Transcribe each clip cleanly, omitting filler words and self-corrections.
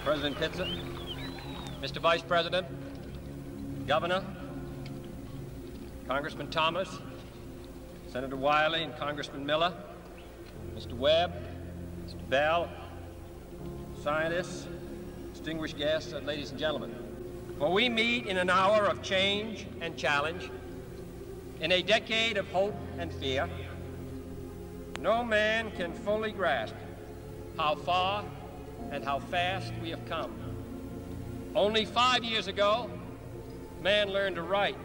President Pitzer, Mr. Vice President, Governor, Congressman Thomas, Senator Wiley and Congressman Miller, Mr. Webb, Mr. Bell, scientists, distinguished guests, ladies and gentlemen. For we meet in an hour of change and challenge, in a decade of hope and fear. No man can fully grasp how far and how fast we have come. Only 5 years ago, man learned to write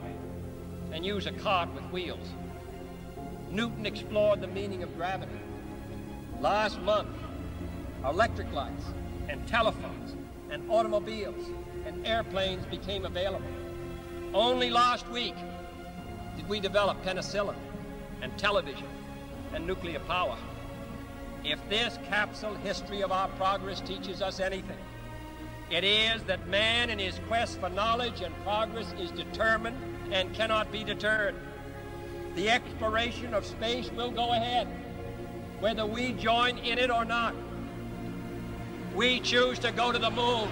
and use a cart with wheels. Newton explored the meaning of gravity. Last month, electric lights and telephones and automobiles and airplanes became available. Only last week did we develop penicillin and television and nuclear power. If this capsule history of our progress teaches us anything, it is that man in his quest for knowledge and progress is determined and cannot be deterred. The exploration of space will go ahead, whether we join in it or not. We choose to go to the moon.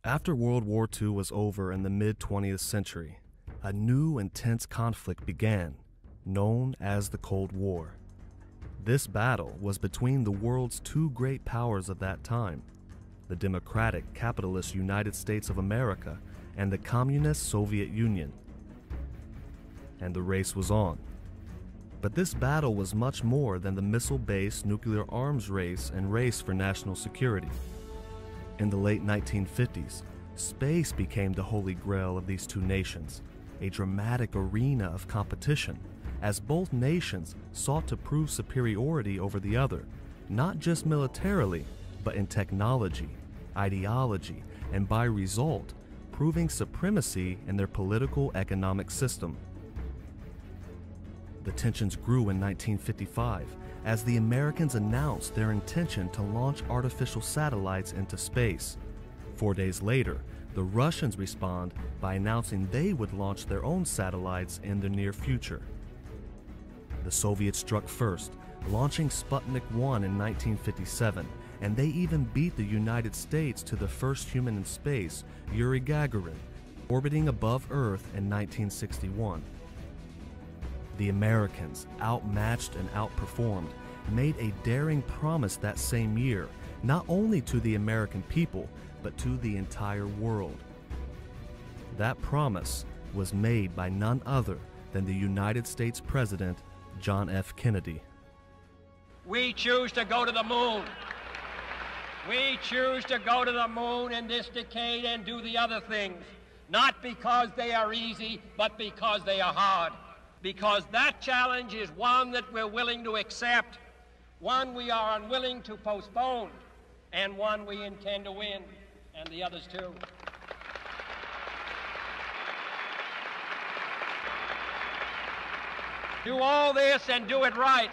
After World War II was over in the mid-20th century, a new intense conflict began, known as the Cold War. This battle was between the world's two great powers of that time, the democratic capitalist United States of America and the communist Soviet Union. And the race was on. But this battle was much more than the missile-based nuclear arms race and race for national security. In the late 1950s, space became the holy grail of these two nations, a dramatic arena of competition, as both nations sought to prove superiority over the other, not just militarily, but in technology, ideology, and by result, proving supremacy in their political economic system. The tensions grew in 1955 as the Americans announced their intention to launch artificial satellites into space. 4 days later, the Russians respond by announcing they would launch their own satellites in the near future. The Soviets struck first, launching Sputnik 1 in 1957, and they even beat the United States to the first human in space, Yuri Gagarin, orbiting above Earth in 1961. The Americans, outmatched and outperformed, made a daring promise that same year, not only to the American people, but to the entire world. That promise was made by none other than the United States President, John F. Kennedy. We choose to go to the moon. We choose to go to the moon in this decade and do the other things, not because they are easy, but because they are hard. Because that challenge is one that we're willing to accept, one we are unwilling to postpone, and one we intend to win, and the others too. Do all this and do it right,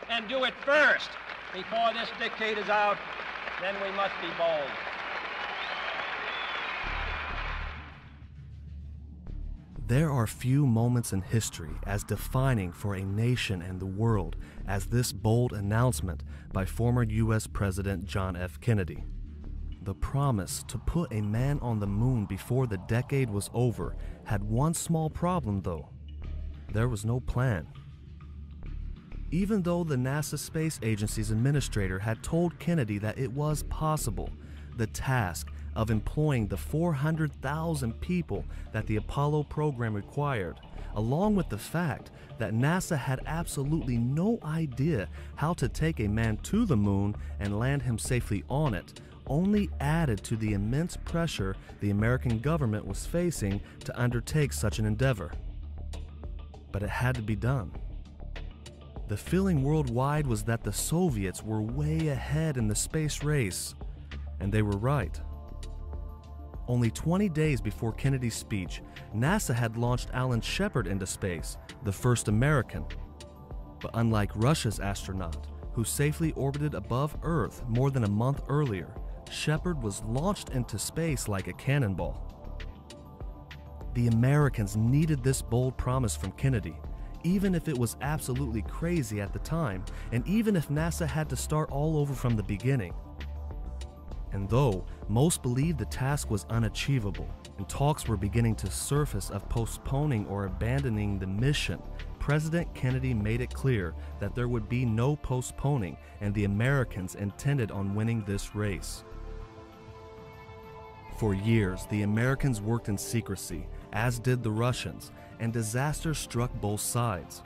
and do it first. Before this decade is out, then we must be bold. There are few moments in history as defining for a nation and the world as this bold announcement by former U.S. President John F. Kennedy. The promise to put a man on the moon before the decade was over had one small problem, though. There was no plan. Even though the NASA Space Agency's administrator had told Kennedy that it was possible, the task of employing the 400,000 people that the Apollo program required, along with the fact that NASA had absolutely no idea how to take a man to the moon and land him safely on it, only added to the immense pressure the American government was facing to undertake such an endeavor. But it had to be done. The feeling worldwide was that the Soviets were way ahead in the space race, and they were right. Only 20 days before Kennedy's speech, NASA had launched Alan Shepard into space, the first American. But unlike Russia's astronaut, who safely orbited above Earth more than a month earlier, Shepard was launched into space like a cannonball. The Americans needed this bold promise from Kennedy, even if it was absolutely crazy at the time, and even if NASA had to start all over from the beginning. And though most believed the task was unachievable, and talks were beginning to surface of postponing or abandoning the mission, President Kennedy made it clear that there would be no postponing, and the Americans intended on winning this race. For years, the Americans worked in secrecy, as did the Russians, and disaster struck both sides,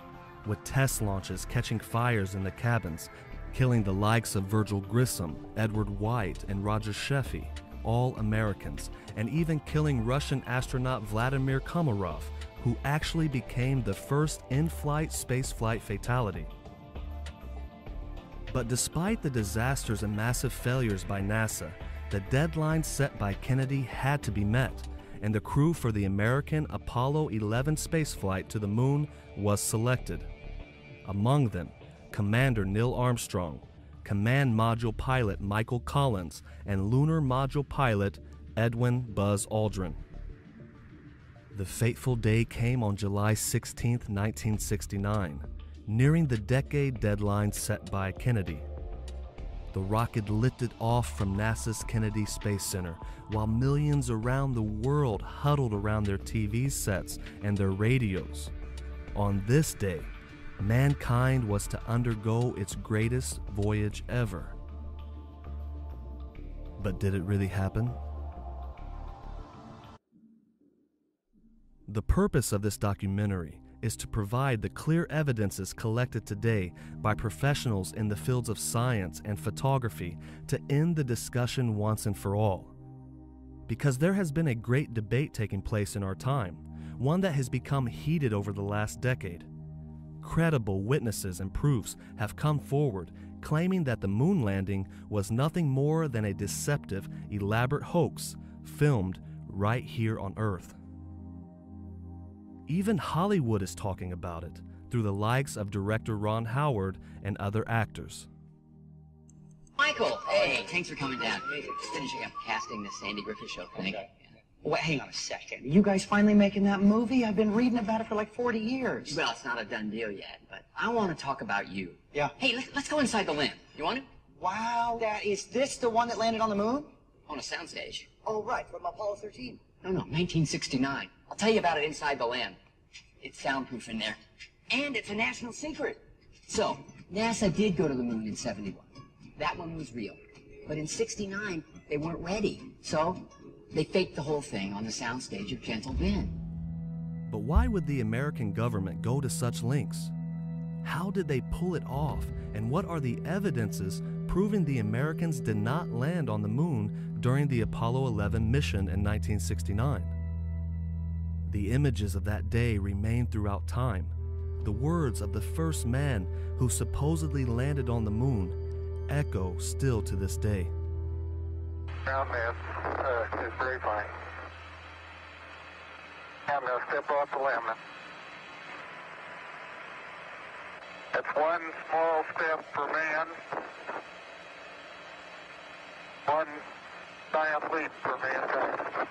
with test launches catching fires in the cabins, killing the likes of Virgil Grissom, Edward White, and Roger Sheffey, all Americans, and even killing Russian astronaut Vladimir Komarov, who actually became the first in-flight spaceflight fatality. But despite the disasters and massive failures by NASA, the deadline set by Kennedy had to be met, and the crew for the American Apollo 11 spaceflight to the moon was selected. Among them, Commander Neil Armstrong, Command Module Pilot Michael Collins, and Lunar Module Pilot Edwin Buzz Aldrin. The fateful day came on July 16, 1969, nearing the decade deadline set by Kennedy. The rocket lifted off from NASA's Kennedy Space Center, while millions around the world huddled around their TV sets and their radios. On this day, mankind was to undergo its greatest voyage ever. But did it really happen? The purpose of this documentary is to provide the clear evidences collected today by professionals in the fields of science and photography to end the discussion once and for all. Because there has been a great debate taking place in our time, one that has become heated over the last decade. Credible witnesses and proofs have come forward claiming that the moon landing was nothing more than a deceptive, elaborate hoax filmed right here on Earth. Even Hollywood is talking about it through the likes of director Ron Howard and other actors. Michael, hey, thanks for coming down. Just finishing up casting the Sandy Griffith Show thing. Okay. Wait, hang on a second. You guys finally making that movie? I've been reading about it for like 40 years. Well, it's not a done deal yet, but I want to talk about you. Yeah. Hey, let's go inside the LIM. You want to? Wow, is this the one that landed on the moon? On a soundstage. Oh, right, from Apollo 13. No, 1969. I'll tell you about it inside the LIM. It's soundproof in there. And it's a national secret. So, NASA did go to the moon in 71. That one was real. But in 69, they weren't ready. So, they faked the whole thing on the soundstage of Gentle Ben. But why would the American government go to such lengths? How did they pull it off? And what are the evidences proving the Americans did not land on the moon during the Apollo 11 mission in 1969? The images of that day remain throughout time. The words of the first man who supposedly landed on the moon echo still to this day. Ground mass is very fine. I'm going to step off the LIM. That's one small step for man, one giant leap for mankind.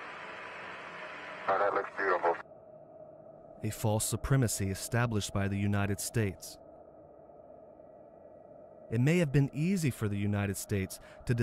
Oh, that looks beautiful. A false supremacy established by the United States. It may have been easy for the United States to